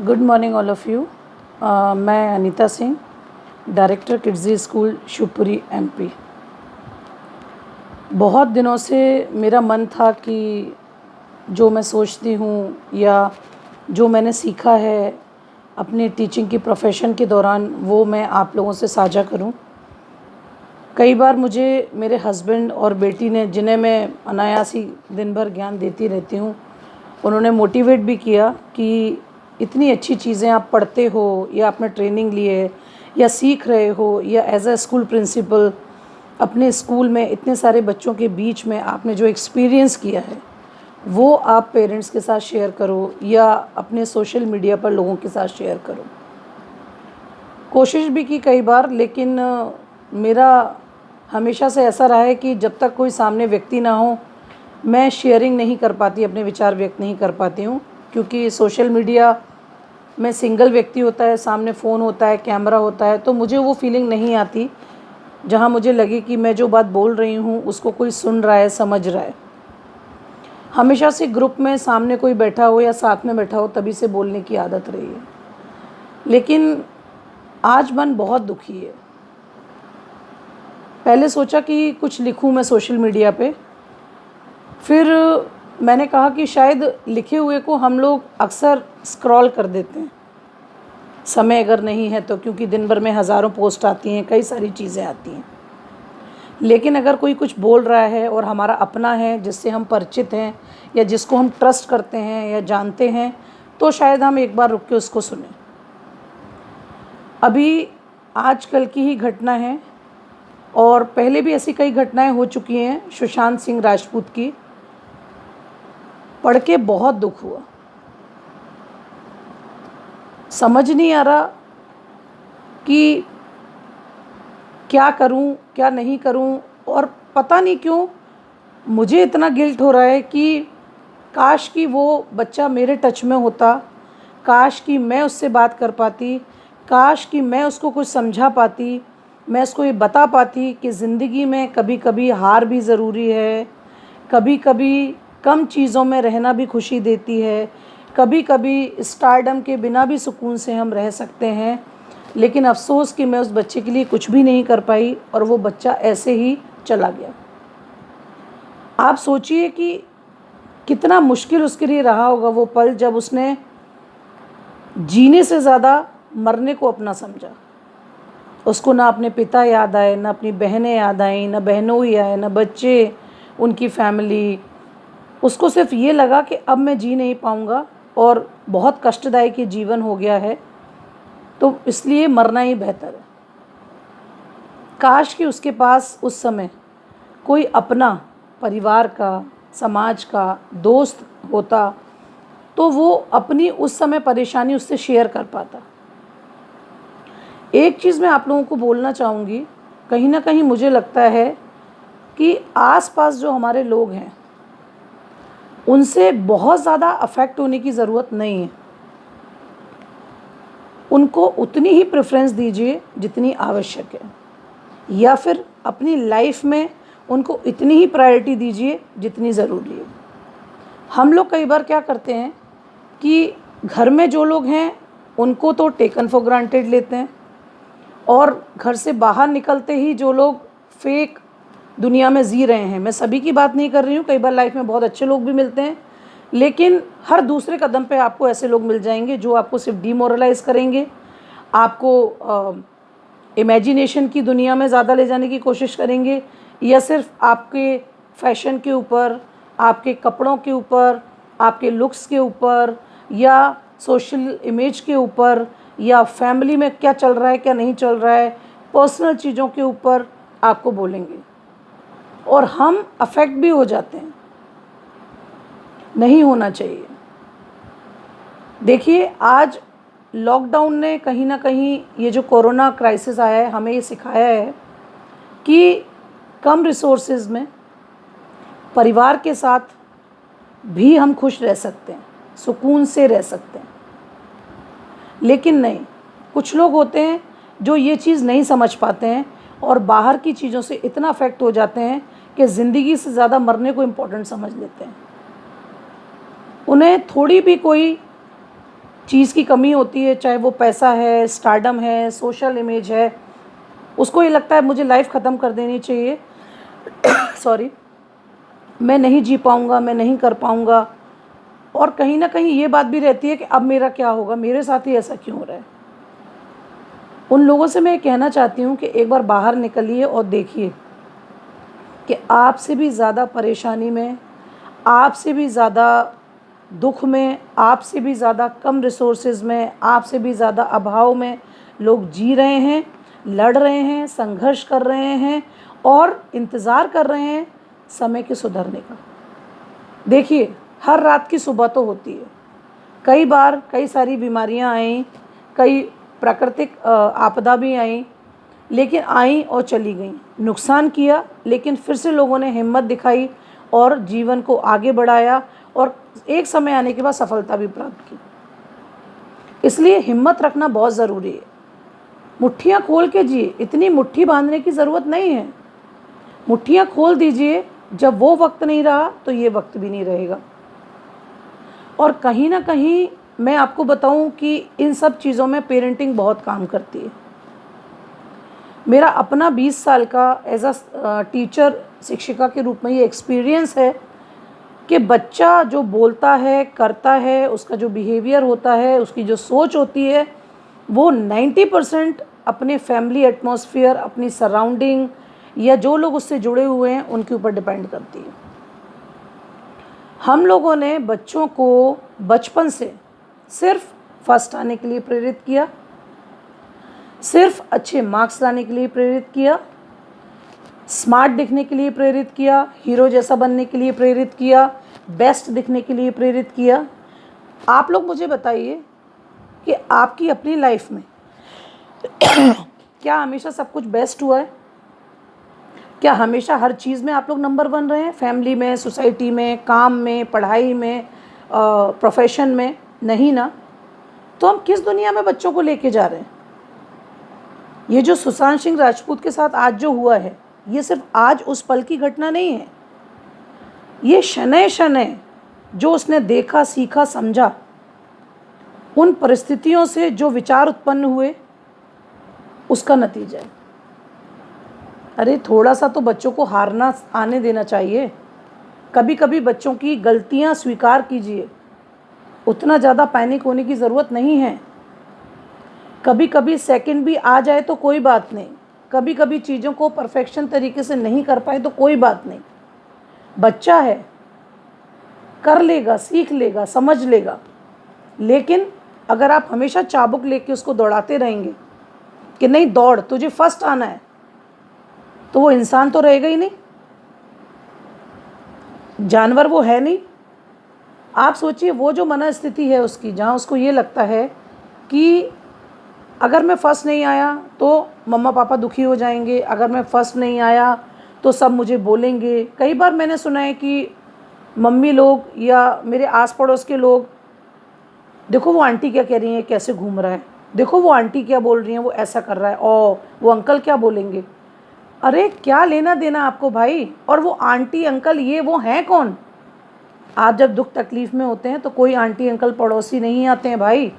Good morning all of you. मैं Anita Singh, director Kidzee school Shivpuri MP. बहुत दिनों से मेरा मन था कि जो मैं सोचती हूँ या जो मैंने सीखा है अपनी टीचिंग की प्रोफेशन के दौरान वो मैं आप लोगों से साझा करूँ। कई बार मुझे मेरे हस्बैंड और बेटी ने, जिन्हें मैं अनायास ही दिन भर ज्ञान देती रहती हूँ, उन्होंने मोटिवेट भी किया कि इतनी अच्छी चीज़ें आप पढ़ते हो या आपने ट्रेनिंग ली है या सीख रहे हो या एज अ स्कूल प्रिंसिपल अपने स्कूल में इतने सारे बच्चों के बीच में आपने जो एक्सपीरियंस किया है वो आप पेरेंट्स के साथ शेयर करो या अपने सोशल मीडिया पर लोगों के साथ शेयर करो। कोशिश भी की कई बार, लेकिन मेरा हमेशा से ऐसा रहा है कि जब तक कोई सामने व्यक्ति ना हो मैं शेयरिंग नहीं कर पाती, अपने विचार व्यक्त नहीं कर पाती हूँ। क्योंकि सोशल मीडिया में सिंगल व्यक्ति होता है, सामने फ़ोन होता है, कैमरा होता है, तो मुझे वो फीलिंग नहीं आती जहाँ मुझे लगे कि मैं जो बात बोल रही हूँ उसको कोई सुन रहा है, समझ रहा है। हमेशा से ग्रुप में सामने कोई बैठा हो या साथ में बैठा हो तभी से बोलने की आदत रही है। लेकिन आज मन बहुत दुखी है। पहले सोचा कि कुछ लिखूं मैं सोशल मीडिया पे, फिर मैंने कहा कि शायद लिखे हुए को हम लोग अक्सर स्क्रॉल कर देते हैं, समय अगर नहीं है तो, क्योंकि दिन भर में हज़ारों पोस्ट आती हैं, कई सारी चीज़ें आती हैं। लेकिन अगर कोई कुछ बोल रहा है और हमारा अपना है, जिससे हम परिचित हैं या जिसको हम ट्रस्ट करते हैं या जानते हैं, तो शायद हम एक बार रुक के उसको सुनें। अभी आजकल की ही घटना है और पहले भी ऐसी कई घटनाएं हो चुकी हैं सुशांत सिंह राजपूत की। पढ़ के बहुत दुख हुआ। समझ नहीं आ रहा कि क्या करूं, क्या नहीं करूं, और पता नहीं क्यों मुझे इतना गिल्ट हो रहा है कि काश कि वो बच्चा मेरे टच में होता, काश कि मैं उससे बात कर पाती, काश कि मैं उसको कुछ समझा पाती, मैं उसको ये बता पाती कि ज़िंदगी में कभी कभी हार भी ज़रूरी है, कभी कभी कम चीज़ों में रहना भी खुशी देती है, कभी कभी स्टारडम के बिना भी सुकून से हम रह सकते हैं। लेकिन अफसोस कि मैं उस बच्चे के लिए कुछ भी नहीं कर पाई और वो बच्चा ऐसे ही चला गया। आप सोचिए कि कितना मुश्किल उसके लिए रहा होगा वो पल, जब उसने जीने से ज़्यादा मरने को अपना समझा। उसको ना अपने पिता याद आए, ना अपनी बहनें याद आईं, ना बहनोई आए, ना बच्चे, उनकी फैमिली। उसको सिर्फ ये लगा कि अब मैं जी नहीं पाऊँगा और बहुत कष्टदायक ये जीवन हो गया है, तो इसलिए मरना ही बेहतर है। काश कि उसके पास उस समय कोई अपना, परिवार का, समाज का दोस्त होता तो वो अपनी उस समय परेशानी उससे शेयर कर पाता। एक चीज़ मैं आप लोगों को बोलना चाहूँगी, कहीं ना कहीं मुझे लगता है कि आसपास जो हमारे लोग हैं उनसे बहुत ज़्यादा अफेक्ट होने की ज़रूरत नहीं है। उनको उतनी ही प्रेफरेंस दीजिए जितनी आवश्यक है, या फिर अपनी लाइफ में उनको इतनी ही प्रायोरिटी दीजिए जितनी ज़रूरी है। हम लोग कई बार क्या करते हैं कि घर में जो लोग हैं उनको तो टेकन फॉर ग्रांटेड लेते हैं, और घर से बाहर निकलते ही जो लोग फेक दुनिया में जी रहे हैं, मैं सभी की बात नहीं कर रही हूँ, कई बार लाइफ में बहुत अच्छे लोग भी मिलते हैं, लेकिन हर दूसरे कदम पे आपको ऐसे लोग मिल जाएंगे जो आपको सिर्फ डीमोरलाइज़ करेंगे, आपको इमेजिनेशन की दुनिया में ज़्यादा ले जाने की कोशिश करेंगे, या सिर्फ आपके फैशन के ऊपर, आपके कपड़ों के ऊपर, आपके लुक्स के ऊपर, या सोशल इमेज के ऊपर, या फैमिली में क्या चल रहा है क्या नहीं चल रहा है, पर्सनल चीज़ों के ऊपर आपको बोलेंगे और हम अफेक्ट भी हो जाते हैं। नहीं होना चाहिए। देखिए, आज लॉकडाउन ने कहीं ना कहीं, ये जो कोरोना क्राइसिस आया है, हमें ये सिखाया है कि कम रिसोर्सेज में परिवार के साथ भी हम खुश रह सकते हैं, सुकून से रह सकते हैं। लेकिन नहीं, कुछ लोग होते हैं जो ये चीज़ नहीं समझ पाते हैं और बाहर की चीज़ों से इतना अफेक्ट हो जाते हैं कि ज़िंदगी से ज़्यादा मरने को इम्पोर्टेंट समझ लेते हैं। उन्हें थोड़ी भी कोई चीज़ की कमी होती है, चाहे वो पैसा है, स्टारडम है, सोशल इमेज है, उसको ये लगता है मुझे लाइफ ख़त्म कर देनी चाहिए, सॉरी, मैं नहीं जी पाऊँगा, मैं नहीं कर पाऊँगा। और कहीं ना कहीं ये बात भी रहती है कि अब मेरा क्या होगा, मेरे साथ ही ऐसा क्यों हो रहा है। उन लोगों से मैं कहना चाहती हूँ कि एक बार बाहर निकलिए और देखिए कि आपसे भी ज़्यादा परेशानी में, आपसे भी ज़्यादा दुख में, आपसे भी ज़्यादा कम रिसोर्सेज में, आपसे भी ज़्यादा अभाव में लोग जी रहे हैं, लड़ रहे हैं, संघर्ष कर रहे हैं और इंतज़ार कर रहे हैं समय के सुधरने का। देखिए, हर रात की सुबह तो होती है। कई बार कई सारी बीमारियां आईं, कई प्राकृतिक आपदा भी आईं, लेकिन आईं और चली गईं, नुकसान किया, लेकिन फिर से लोगों ने हिम्मत दिखाई और जीवन को आगे बढ़ाया और एक समय आने के बाद सफलता भी प्राप्त की। इसलिए हिम्मत रखना बहुत ज़रूरी है। मुट्ठियाँ खोल के जिए, इतनी मुट्ठी बांधने की ज़रूरत नहीं है। मुट्ठियाँ खोल दीजिए, जब वो वक्त नहीं रहा तो ये वक्त भी नहीं रहेगा। और कहीं ना कहीं मैं आपको बताऊं कि इन सब चीज़ों में पेरेंटिंग बहुत काम करती है। मेरा अपना 20 साल का एज अ टीचर, शिक्षिका के रूप में ये एक्सपीरियंस है कि बच्चा जो बोलता है, करता है, उसका जो बिहेवियर होता है, उसकी जो सोच होती है, वो 90% अपने फैमिली एटमॉस्फेयर, अपनी सराउंडिंग या जो लोग उससे जुड़े हुए हैं उनके ऊपर डिपेंड करती है। हम लोगों ने बच्चों को बचपन से सिर्फ फर्स्ट आने के लिए प्रेरित किया, सिर्फ अच्छे मार्क्स लाने के लिए प्रेरित किया, स्मार्ट दिखने के लिए प्रेरित किया, हीरो जैसा बनने के लिए प्रेरित किया, बेस्ट दिखने के लिए प्रेरित किया। आप लोग मुझे बताइए कि आपकी अपनी लाइफ में क्या हमेशा सब कुछ बेस्ट हुआ है? क्या हमेशा हर चीज़ में आप लोग नंबर 1 रहे हैं? फैमिली में, सोसाइटी में, काम में, पढ़ाई में, प्रोफेशन में? नहीं ना। तो हम किस दुनिया में बच्चों को लेके जा रहे हैं? ये जो सुशांत सिंह राजपूत के साथ आज जो हुआ है, ये सिर्फ आज उस पल की घटना नहीं है। ये शनै शनै जो उसने देखा, सीखा, समझा, उन परिस्थितियों से जो विचार उत्पन्न हुए, उसका नतीजा है। अरे थोड़ा सा तो बच्चों को हारना आने देना चाहिए। कभी कभी बच्चों की गलतियां स्वीकार कीजिए, उतना ज़्यादा पैनिक होने की ज़रूरत नहीं है। कभी कभी सेकंड भी आ जाए तो कोई बात नहीं, कभी कभी चीज़ों को परफेक्शन तरीके से नहीं कर पाए तो कोई बात नहीं। बच्चा है, कर लेगा, सीख लेगा, समझ लेगा। लेकिन अगर आप हमेशा चाबुक लेके उसको दौड़ाते रहेंगे कि नहीं दौड़, तुझे फर्स्ट आना है, तो वो इंसान तो रहेगा ही नहीं, जानवर वो है नहीं। आप सोचिए वो जो मनस्थिति है उसकी, जहाँ उसको ये लगता है कि अगर मैं फर्स्ट नहीं आया तो मम्मा पापा दुखी हो जाएंगे, अगर मैं फर्स्ट नहीं आया तो सब मुझे बोलेंगे। कई बार मैंने सुना है कि मम्मी लोग या मेरे आस पड़ोस के लोग, देखो वो आंटी क्या कह रही है, कैसे घूम रहा है, देखो वो आंटी क्या बोल रही हैं, वो ऐसा कर रहा है, और वो अंकल क्या बोलेंगे। अरे क्या लेना देना आपको भाई? और वो आंटी अंकल ये वो हैं कौन? आप जब दुख तकलीफ़ में होते हैं तो कोई आंटी अंकल पड़ोसी नहीं आते हैं भाई।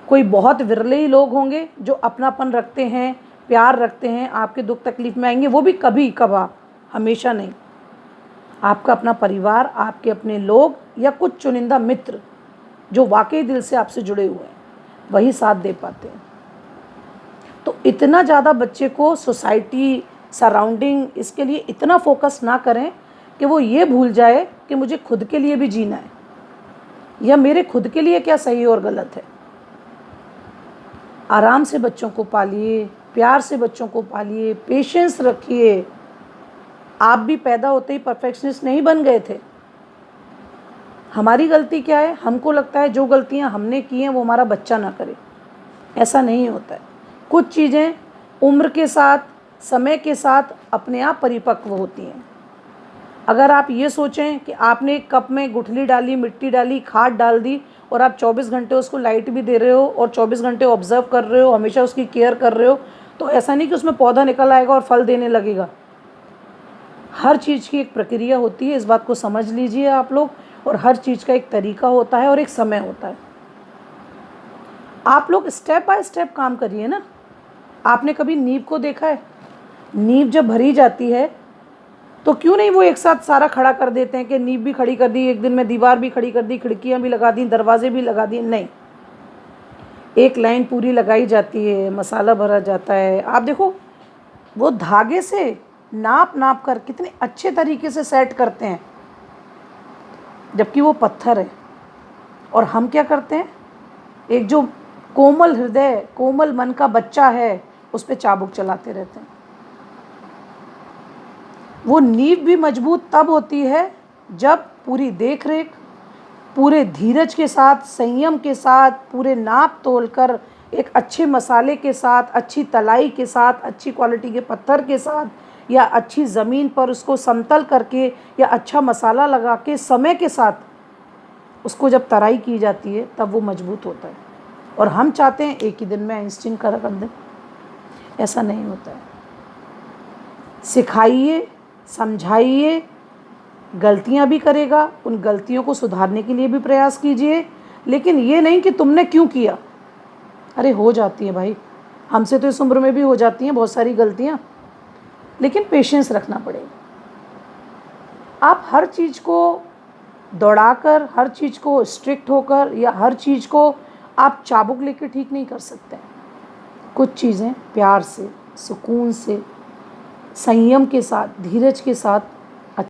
कोई बहुत विरले ही लोग होंगे जो अपनापन रखते हैं, प्यार रखते हैं, आपके दुख तकलीफ़ में आएंगे, वो भी कभी कभार, हमेशा नहीं। आपका अपना परिवार, आपके अपने लोग या कुछ चुनिंदा मित्र जो वाकई दिल से आपसे जुड़े हुए हैं, वही साथ दे पाते हैं। तो इतना ज़्यादा बच्चे को सोसाइटी, सराउंडिंग, इसके लिए इतना फोकस ना करें कि वो ये भूल जाए कि मुझे खुद के लिए भी जीना है या मेरे खुद के लिए क्या सही और गलत है। आराम से बच्चों को पालिए, प्यार से बच्चों को पालिए, पेशेंस रखिए। आप भी पैदा होते ही परफेक्शनिस्ट नहीं बन गए थे। हमारी गलती क्या है? हमको लगता है जो गलतियां हमने की हैं वो हमारा बच्चा ना करे। ऐसा नहीं होता है। कुछ चीज़ें उम्र के साथ, समय के साथ अपने आप परिपक्व होती हैं। अगर आप ये सोचें कि आपने एक कप में गुठली डाली, मिट्टी डाली, खाद डाल दी और आप 24 घंटे उसको लाइट भी दे रहे हो और 24 घंटे ऑब्जर्व कर रहे हो, हमेशा उसकी केयर कर रहे हो, तो ऐसा नहीं कि उसमें पौधा निकल आएगा और फल देने लगेगा। हर चीज़ की एक प्रक्रिया होती है, इस बात को समझ लीजिए आप लोग। और हर चीज़ का एक तरीका होता है और एक समय होता है। आप लोग स्टेप बाय स्टेप काम करिए ना। आपने कभी नींव को देखा है? नींव जब भरी जाती है तो क्यों नहीं वो एक साथ सारा खड़ा कर देते हैं कि नींव भी खड़ी कर दी, एक दिन में दीवार भी खड़ी कर दी, खिड़कियां भी लगा दी, दरवाजे भी लगा दिए। नहीं, एक लाइन पूरी लगाई जाती है, मसाला भरा जाता है। आप देखो वो धागे से नाप नाप कर कितने अच्छे तरीके से सेट करते हैं, जबकि वो पत्थर है। और हम क्या करते हैं, एक जो कोमल हृदय कोमल मन का बच्चा है उस पर चाबुक चलाते रहते हैं। वो नींव भी मजबूत तब होती है जब पूरी देख रेख, पूरे धीरज के साथ, संयम के साथ, पूरे नाप तोल कर, एक अच्छे मसाले के साथ, अच्छी तलाई के साथ, अच्छी क्वालिटी के पत्थर के साथ, या अच्छी ज़मीन पर उसको समतल करके, या अच्छा मसाला लगा के समय के साथ उसको जब तराई की जाती है तब वो मजबूत होता है। और हम चाहते हैं एक ही दिन में आइंस्टीन कर दें, ऐसा नहीं होता है। सिखाइए, समझाइए, गलतियां भी करेगा, उन गलतियों को सुधारने के लिए भी प्रयास कीजिए, लेकिन ये नहीं कि तुमने क्यों किया। अरे हो जाती है भाई, हमसे तो इस उम्र में भी हो जाती हैं बहुत सारी गलतियां, लेकिन पेशेंस रखना पड़ेगा। आप हर चीज़ को दौड़ाकर, हर चीज़ को स्ट्रिक्ट होकर, या हर चीज़ को आप चाबुक लेकर ठीक नहीं कर सकते। कुछ चीज़ें प्यार से, सुकून से, संयम के साथ, धीरज के साथ